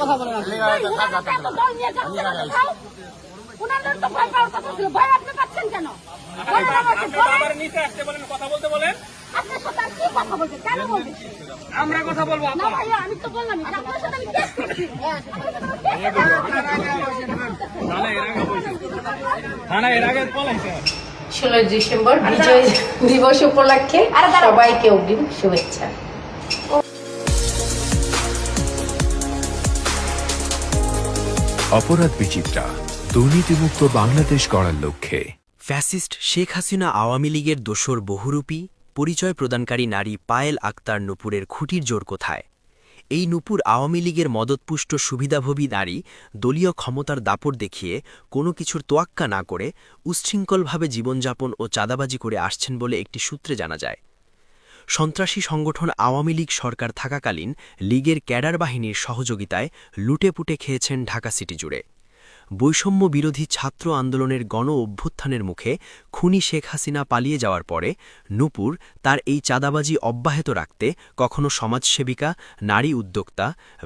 কথা বলেন আপনি। উনাদের তো ভয় পাওয়ার কথা ছিল, ভয় আপনি পাচ্ছেন কেন? কথা বলতে বলেন, আপনার সাথে আর কি কথা বলতে, কেন বলবেন? আমরা কথা বলবো। না ভাইয়া, আমি তো বললাম আপনার সাথে আমি কেস করছি। থানায় এর আগে পলাইছে। 16 ডিসেম্বর বিজয় দিবস উপলক্ষে সবাইকে অগ্রিম শুভেচ্ছা। অপরাধ বিচিত্রা, দুর্নীতিমুক্ত বাংলাদেশ গড়ার লক্ষ্যে। ফ্যাসিস্ট শেখ হাসিনা আওয়ামী লীগের দোসর বহুরূপী পরিচয় প্রদানকারী নারী পায়েল আক্তার নূপুরের খুঁটির জোর কোথায়? এই নূপুর আওয়ামী লীগের মদতপুষ্ট সুবিধাভোগী নারী দলীয় ক্ষমতার দাপট দেখিয়ে কোনো কিছুর তোয়াক্কা না করে উচ্ছৃঙ্খলভাবে জীবনযাপন ও চাঁদাবাজি করে আসছেন বলে একটি সূত্রে জানা যায়। সন্ত্রাসী সংগঠন আওয়ামী লীগ সরকার থাকাকালীন লীগের ক্যাডার বাহিনীর সহযোগিতায় লুটেপুটে খেয়েছেন ঢাকা সিটি জুড়ে। বৈষম্য বিরোধী ছাত্র আন্দোলনের গণ অভ্যুত্থানের মুখে খুনি শেখ হাসিনা পালিয়ে যাওয়ার পরে নূপুর তার এই চাঁদাবাজি অব্যাহত রাখতে কখনো সমাজসেবিকা, নারী উদ্যোক্তা,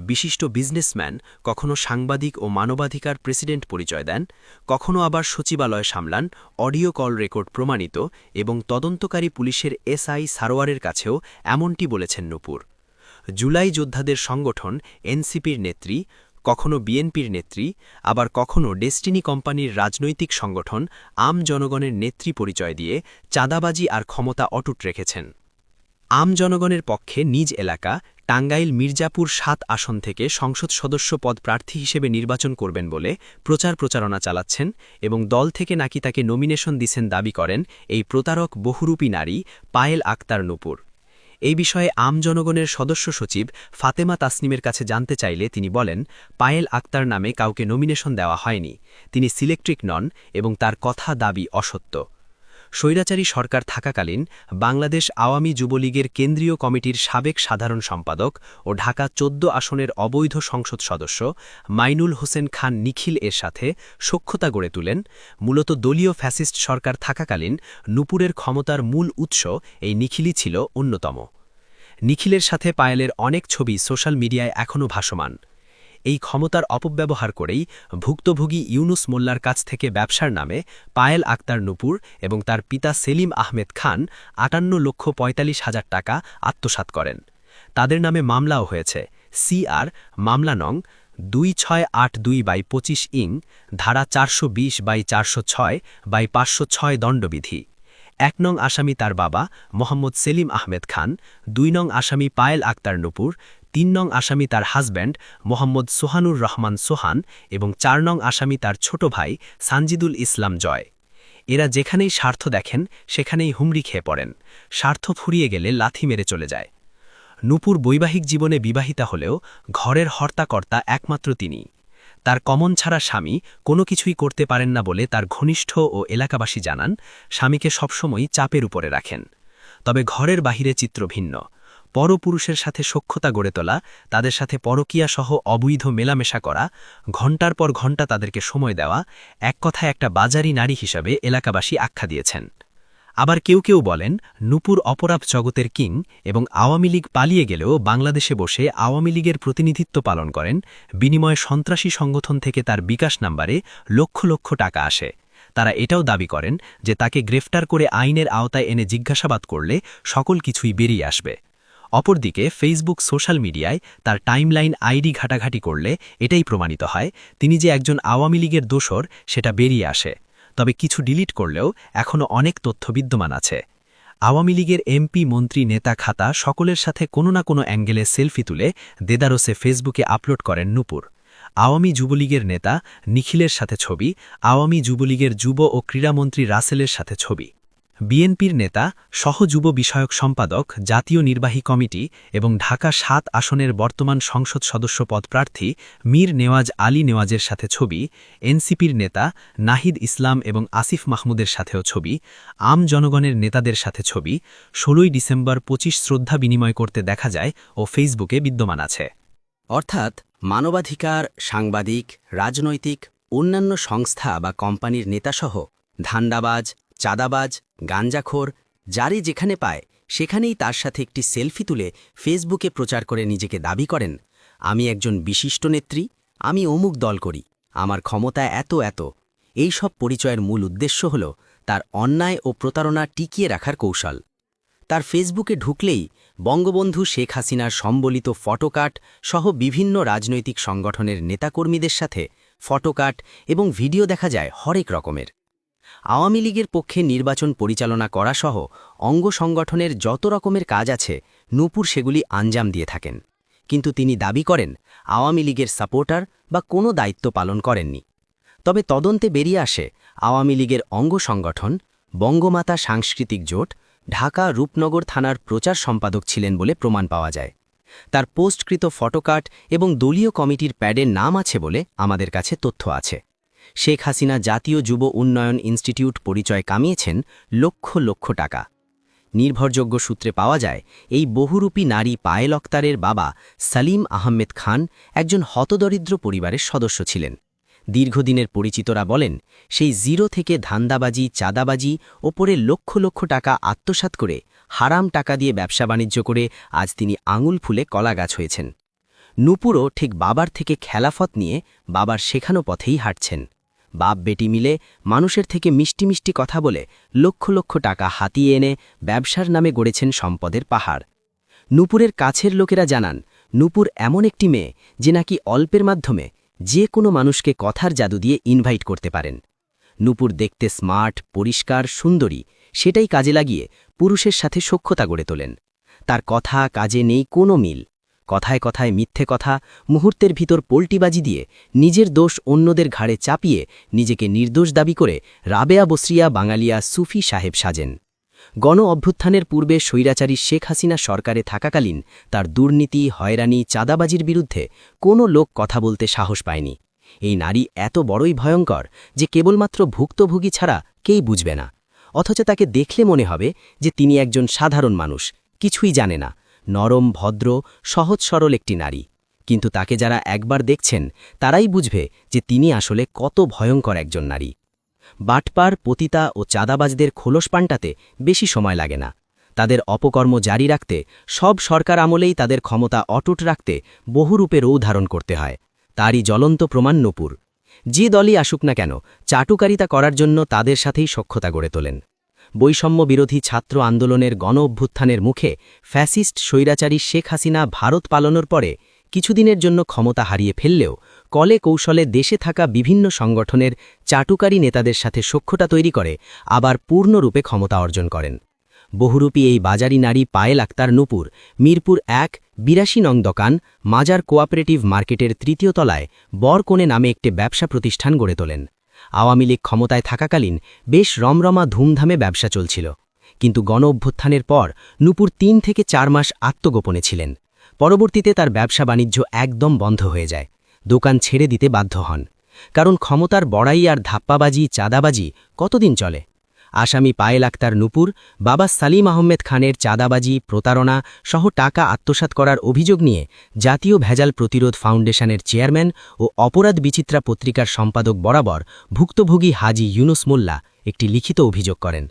বিশিষ্ট বিজনেসম্যান, কখনো সাংবাদিক ও মানবাধিকার প্রেসিডেন্ট পরিচয় দেন, কখনো আবার সচিবালয় সামলান, অডিও কল রেকর্ড প্রমাণিত এবং তদন্তকারী পুলিশের এসআই সারোয়ারের কাছেও এমনটি বলেছেন নূপুর। জুলাই যোদ্ধাদের সংগঠন এনসিপির নেত্রী, কখনো বিএনপির নেত্রী, আবার কখনো ডেস্টিনি কোম্পানির রাজনৈতিক সংগঠন আম জনগণের নেত্রী পরিচয় দিয়ে চাঁদাবাজি আর ক্ষমতা অটুট রেখেছেন। আম জনগণের পক্ষে নিজ এলাকা টাঙ্গাইল মির্জাপুর ৭ আসন থেকে সংসদ সদস্য পদ প্রার্থী হিসেবে নির্বাচন করবেন বলে প্রচারণা চালাচ্ছেন এবং দল থেকে নাকি তাকে নমিনেশন দিছেন দাবি করেন এই প্রতারক বহুরূপী নারী পায়েল আক্তার নূপুর। এই বিষয়ে আম জনগণের সদস্য সচিব ফাতেমা তাসনিমের কাছে জানতে চাইলে তিনি বলেন, পায়েল আক্তার নামে কাউকে নমিনেশন দেওয়া হয়নি, তিনি সিলেক্ট্রিক নন এবং তার কথা দাবি অসত্য। স্বৈরাচারী সরকার থাকাকালীন বাংলাদেশ আওয়ামী যুবলীগের কেন্দ্রীয় কমিটির সাবেক সাধারণ সম্পাদক ও ঢাকা ১৪ আসনের অবৈধ সংসদ সদস্য মাইনুল হোসেন খান নিখিল এর সাথে সখ্যতা গড়ে তুলেন। মূলত দলীয় ফ্যাসিস্ট সরকার থাকাকালীন নূপুরের ক্ষমতার মূল উৎস এই নিখিলই ছিল অন্যতম। নিখিলের সাথে পায়েলের অনেক ছবি সোশ্যাল মিডিয়ায় এখনও ভাসমান। এই ক্ষমতার অপব্যবহার করেই ভুক্তভোগী ইউনুস মোল্লার কাছ থেকে ব্যবসার নামে পায়েল আক্তার নূপুর এবং তার পিতা সেলিম আহমেদ খান ৫৮,৪৫,০০০ টাকা আত্মসাৎ করেন। তাদের নামে মামলাও হয়েছে। সিআর মামলা নং ২৬৮২/২৫ ইং, ধারা ৪২০/৪০৬/৫০৬ দণ্ডবিধি। ১ নং আসামি তার বাবা মোহাম্মদ সেলিম আহমেদ খান, ২ নং আসামি পায়েল আক্তার নূপুর, ৩ নং আসামি তার হাজব্যান্ড মোহাম্মদ সোহানুর রহমান সোহান এবং ৪ নং আসামি তার ছোট ভাই সানজিদুল ইসলাম জয়। এরা যেখানেই স্বার্থ দেখেন সেখানেই হুমড়ি খেয়ে পড়েন, স্বার্থ ফুরিয়ে গেলে লাথি মেরে চলে যায়। নূপুর বৈবাহিক জীবনে বিবাহিতা হলেও ঘরের হর্তাকর্তা একমাত্র তিনি। তার কমন ছাড়া স্বামী কোনো কিছুই করতে পারেন না বলে তার ঘনিষ্ঠ ও এলাকাবাসী জানান, স্বামীকে সবসময় চাপের উপরে রাখেন। তবে ঘরের বাহিরে চিত্র ভিন্ন। পরপুরুষের সাথে সখ্যতা গড়ে তোলা, তাদের সাথে পরকীয়া সহ অবৈধ মেলামেশা করা, ঘণ্টার পর ঘণ্টা তাদেরকে সময় দেওয়া, এক কথায় একটা বাজারি নারী হিসাবে এলাকাবাসী আখ্যা দিয়েছেন। আবার কেউ কেউ বলেন, নূপুর অপরাধ জগতের কিং এবং আওয়ামী লীগ পালিয়ে গেলেও বাংলাদেশে বসে আওয়ামী লীগের প্রতিনিধিত্ব পালন করেন, বিনিময়ে সন্ত্রাসী সংগঠন থেকে তার বিকাশ নাম্বারে লক্ষ লক্ষ টাকা আসে। তারা এটাও দাবি করেন যে তাকে গ্রেফতার করে আইনের আওতায় এনে জিজ্ঞাসাবাদ করলে সকল কিছুই বেরিয়ে আসবে। অপরদিকে ফেসবুক সোশ্যাল মিডিয়ায় তার টাইমলাইন আইডি ঘাটাঘাটি করলে এটাই প্রমাণিত হয় তিনি যে একজন আওয়ামী লীগের দোসর সেটা বেরিয়ে আসে। তবে কিছু ডিলিট করলেও এখনও অনেক তথ্য বিদ্যমান আছে। আওয়ামী লীগের এমপি, মন্ত্রী, নেতা খাতা সকলের সাথে কোনো না কোনো অ্যাঙ্গেলে সেলফি তুলে দেদারসে ফেসবুকে আপলোড করেন নূপুর। আওয়ামী যুবলীগের নেতা নিখিলের সাথে ছবি, আওয়ামী যুবলীগের যুব ও ক্রীড়ামন্ত্রী রাসেলের সাথে ছবি। বিএনপির নেতা, সহ যুব বিষয়ক সম্পাদক, জাতীয় নির্বাহী কমিটি এবং ঢাকা ৭ আসনের বর্তমান সংসদ সদস্য পদপ্রার্থী মীর নেওয়াজ আলী নেওয়াজের সাথে ছবি, এনসিপির নেতা নাহিদ ইসলাম এবং আসিফ মাহমুদের সাথেও ছবি, আম জনগণের নেতাদের সাথে ছবি ১৬ ডিসেম্বর ২৫ শ্রদ্ধা বিনিময় করতে দেখা যায় ও ফেসবুকে বিদ্যমান আছে। অর্থাৎ মানবাধিকার, সাংবাদিক, রাজনৈতিক, অন্যান্য সংস্থা বা কোম্পানির নেতাসহ ধান্দাবাজ, চাঁদাবাজ, গাঞ্জাখোর যারই যেখানে পায় সেখানেই তার সাথে একটি সেলফি তুলে ফেসবুকে প্রচার করে নিজেকে দাবি করেন, আমি একজন বিশিষ্ট নেত্রী, আমি অমুক দল করি, আমার ক্ষমতা এত এত। এই সব পরিচয়ের মূল উদ্দেশ্য হল তার অন্যায় ও প্রতারণা টিকিয়ে রাখার কৌশল। তার ফেসবুকে ঢুকলেই বঙ্গবন্ধু শেখ হাসিনার সম্বলিত ফটোকাট সহ বিভিন্ন রাজনৈতিক সংগঠনের নেতাকর্মীদের সাথে ফটোকাট এবং ভিডিও দেখা যায় হরেক রকমের। আওয়ামী লীগের পক্ষে নির্বাচন পরিচালনা করা সহ অঙ্গ সংগঠনের যত রকমের কাজ আছে নূপুর সেগুলি আঞ্জাম দিয়ে থাকেন, কিন্তু তিনি দাবি করেন আওয়ামী লীগের সাপোর্টার বা কোনো দায়িত্ব পালন করেননি। তবে তদন্তে বেরিয়ে আসে আওয়ামী লীগের অঙ্গ সংগঠন বঙ্গমাতা সাংস্কৃতিক জোট ঢাকা রূপনগর থানার প্রচার সম্পাদক ছিলেন বলে প্রমাণ পাওয়া যায়। তার পোস্টকৃত ফটোকাট এবং দলীয় কমিটির প্যাডের নাম আছে বলে আমাদের কাছে তথ্য আছে। শেখ হাসিনা জাতীয় যুব উন্নয়ন ইনস্টিটিউট পরিচয় কামিয়েছেন লক্ষ লক্ষ টাকা। নির্ভরযোগ্য সূত্রে পাওয়া যায় এই বহুরূপী নারী পায়েল আক্তারের বাবা সালিম আহমেদ খান একজন হতদরিদ্র পরিবারের সদস্য ছিলেন। দীর্ঘদিনের পরিচিতরা বলেন সেই জিরো থেকে ধান্দাবাজি চাঁদাবাজি ওপরে লক্ষ লক্ষ টাকা আত্মসাৎ করে হারাম টাকা দিয়ে ব্যবসা বাণিজ্য করে আজ তিনি আঙুল ফুলে কলাগাছ হয়েছেন। নূপুরও ঠিক বাবার থেকে খেলাফত নিয়ে বাবার শেখানো পথেই হাঁটছেন। বাপ বেটি মিলে মানুষের থেকে মিষ্টি মিষ্টি কথা বলে লক্ষ লক্ষ টাকা হাতিয়ে এনে ব্যবসার নামে গড়েছেন সম্পদের পাহাড়। নূপুরের কাছের লোকেরা জানান নূপুর এমন একটি মেয়ে যে নাকি অল্পের মাধ্যমে যে কোনো মানুষকে কথার জাদু দিয়ে ইনভাইট করতে পারেন। নূপুর দেখতে স্মার্ট, পরিষ্কার, সুন্দরী, সেটাই কাজে লাগিয়ে পুরুষের সাথে সখ্যতা গড়ে তোলেন। তার কথা কাজে নেই কোনো মিল, কথায় কথায় মিথ্যে কথা, মুহূর্তের ভিতর পোল্টিবাজি দিয়ে নিজের দোষ অন্যদের ঘাড়ে চাপিয়ে নিজেকে নির্দোষ দাবি করে রাবেয়া বসরিয়া বাঙালিয়া সুফি সাহেব সাজেন। গণ অভ্যুত্থানের পূর্বে স্বৈরাচারী শেখ হাসিনা সরকারে থাকাকালীন তার দুর্নীতি, হয়রানি, চাঁদাবাজির বিরুদ্ধে কোনো লোক কথা বলতে সাহস পায়নি। এই নারী এত বড়ই ভয়ঙ্কর যে কেবলমাত্র ভুক্তভোগী ছাড়া কেই বুঝবে না, অথচ তাকে দেখলে মনে হবে যে তিনি একজন সাধারণ মানুষ, কিছুই জানে না, নরম, ভদ্র, সহজ সরল একটি নারী। কিন্তু তাকে যারা একবার দেখছেন তারাই বুঝবে যে তিনি আসলে কত ভয়ঙ্কর একজন নারী। বাটপার, পতিতা ও চাঁদাবাজদের খোলস পাল্টাতে বেশি সময় লাগে না। তাদের অপকর্ম জারি রাখতে, সব সরকার আমলেই তাদের ক্ষমতা অটুট রাখতে বহুরূপে রূপ ধারণ করতে হয়। তারই জ্বলন্ত প্রমাণ নূপুর। যে দলই আসুক না কেন, চাটুকারিতা করার জন্য তাদের সাথেই সখ্যতা গড়ে তোলেন। বৈষম্য বিরোধী ছাত্র আন্দোলনের গণ অভ্যুত্থানের মুখে ফ্যাসিস্ট স্বৈরাচারী শেখ হাসিনা ভারত পালানোর পরে কিছুদিনের জন্য ক্ষমতা হারিয়ে ফেললেও কলে কৌশলে দেশে থাকা বিভিন্ন সংগঠনের চাটুকারী নেতাদের সাথে সখ্যতা তৈরি করে আবার পূর্ণরূপে ক্ষমতা অর্জন করেন। বহুরূপী এই বাজারি নারী পায়েল আক্তার নূপুর মিরপুর ১ ৮২ নং দোকান মাজার কোঅপারেটিভ মার্কেটের ৩য় তলায় বরকনে নামে একটি ব্যবসা প্রতিষ্ঠান গড়ে তোলেন। আওয়ামী লীগ ক্ষমতায় থাকাকালীন বেশ রমরমা ধুমধামে ব্যবসা চলছিল, কিন্তু গণ অভ্যুত্থানের পর নূপুর ৩ থেকে ৪ মাস আত্মগোপনে ছিলেন। পরবর্তীতে তার ব্যবসা বাণিজ্য একদম বন্ধ হয়ে যায়, দোকান ছেড়ে দিতে বাধ্য হন। কারণ ক্ষমতার বড়াই আর ধাপ্পাবাজি, চাঁদাবাজি কতদিন চলে? আসামি পায়েল আক্তার নূপুর বাবা সালিম আহমেদ খানের চাঁদাবাজি, প্রতারণা সহ টাকা আত্মসাৎ করার অভিযোগ নিয়ে জাতীয় ভেজাল প্রতিরোধ ফাউন্ডেশনের চেয়ারম্যান ও অপরাধ বিচিত্রা পত্রিকার সম্পাদক বরাবর ভুক্তভোগী হাজি ইউনুস মোল্লা একটি লিখিত অভিযোগ করেন।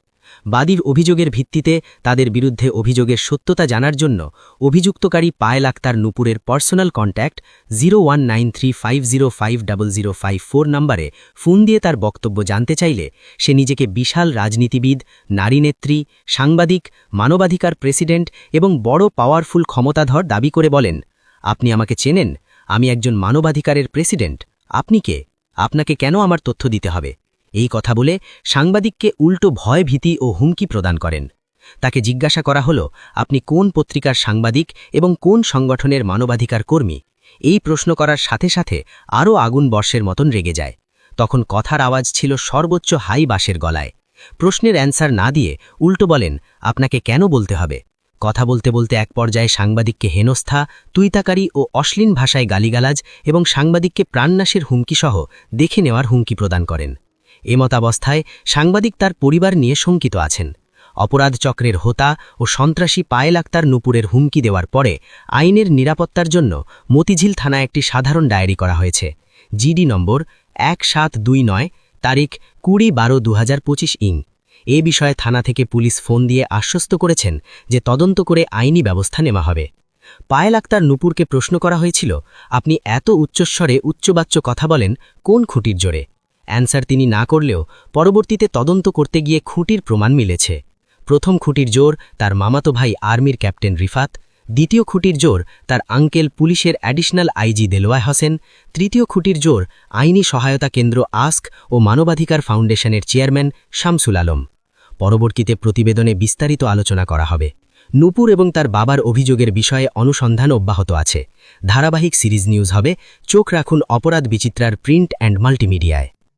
বাদীর অভিযোগের ভিত্তিতে তাদের বিরুদ্ধে অভিযোগের সত্যতা জানার জন্য অভিযুক্তকারী পায়েল আক্তার নূপুরের পার্সোনাল কন্ট্যাক্ট 0193505054 নম্বরে ফোন দিয়ে তার বক্তব্য জানতে চাইলে সে নিজেকে বিশাল রাজনীতিবিদ, নারীনেত্রী, সাংবাদিক, মানবাধিকার প্রেসিডেন্ট এবং বড় পাওয়ারফুল ক্ষমতাধর দাবি করে বলেন, আপনি আমাকে চেনেন? আমি একজন মানবাধিকারের প্রেসিডেন্ট। আপনি কে? আপনাকে কেন আমার তথ্য দিতে হবে? এই কথা বলে সাংবাদিককে উল্টো ভয়, ভীতি ও হুমকি প্রদান করেন। তাকে জিজ্ঞাসা করা হলো, আপনি কোন পত্রিকার সাংবাদিক এবং কোন সংগঠনের মানবাধিকার কর্মী? এই প্রশ্ন করার সাথে সাথে আরও আগুন বর্ষের মতন রেগে যায়। তখন কথার আওয়াজ ছিল সর্বোচ্চ হাই বাসের গলায়। প্রশ্নের অ্যান্সার না দিয়ে উল্টো বলেন, আপনাকে কেন বলতে হবে? কথা বলতে বলতে এক পর্যায়ে সাংবাদিককে হেনস্থা, তুইতাকারি ও অশ্লীল ভাষায় গালিগালাজ এবং সাংবাদিককে প্রাণনাশের হুমকিসহ দেখে নেওয়ার হুমকি প্রদান করেন। এমতাবস্থায় সাংবাদিক তার পরিবার নিয়ে শঙ্কিত আছেন। অপরাধ চক্রের হোতা ও সন্ত্রাসী পায়েল আক্তার নূপুরের হুমকি দেওয়ার পরে আইনের নিরাপত্তার জন্য মতিঝিল থানায় একটি সাধারণ ডায়েরি করা হয়েছে। জিডি নম্বর 1729 তারিখ 20/12/2025 ইং। এ বিষয়ে থানা থেকে পুলিশ ফোন দিয়ে আশ্বস্ত করেছেন যে তদন্ত করে আইনি ব্যবস্থা নেওয়া হবে। পায়েল আক্তার নূপুরকে প্রশ্ন করা হয়েছিল, আপনি এত উচ্চস্বরে উচ্চবাচ্য কথা বলেন কোন খুঁটির জোরে? অ্যান্সার তিনি না করলেও পরবর্তীতে তদন্ত করতে গিয়ে খুঁটির প্রমাণ মিলেছে। প্রথম খুঁটির জোর তার মামাতো ভাই আর্মির ক্যাপ্টেন রিফাত, দ্বিতীয় খুঁটির জোর তার আঙ্কেল পুলিশের অ্যাডিশনাল আইজি দেলোয়ার হোসেন, তৃতীয় খুঁটির জোর আইনি সহায়তা কেন্দ্র আস্ক ও মানবাধিকার ফাউন্ডেশনের চেয়ারম্যান শামসুল আলম। পরবর্তীতে প্রতিবেদনে বিস্তারিত আলোচনা করা হবে। নূপুর এবং তার বাবার অভিযোগের বিষয়ে অনুসন্ধান অব্যাহত আছে। ধারাবাহিক সিরিজ নিউজ হবে। চোখ রাখুন অপরাধ বিচিত্রার প্রিন্ট অ্যান্ড মাল্টিমিডিয়ায়।